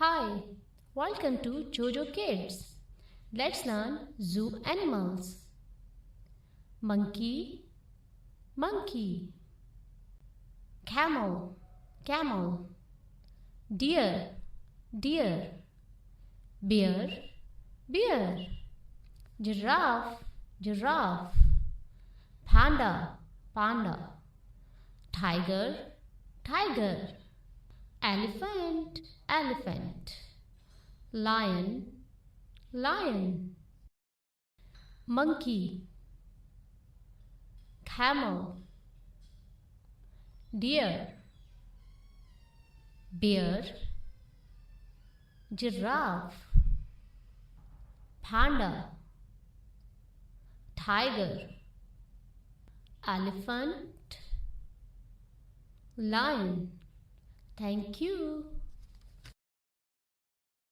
Hi, welcome to Jojo Kids. Let's learn zoo animals. Monkey, monkey. Camel, camel. Deer, deer. Bear, bear. Giraffe, giraffe. Panda, panda. Tiger, tiger. Elephant, elephant. Lion, lion. Monkey, camel. Deer, bear. Giraffe, panda. Tiger, elephant, lion. Thank you.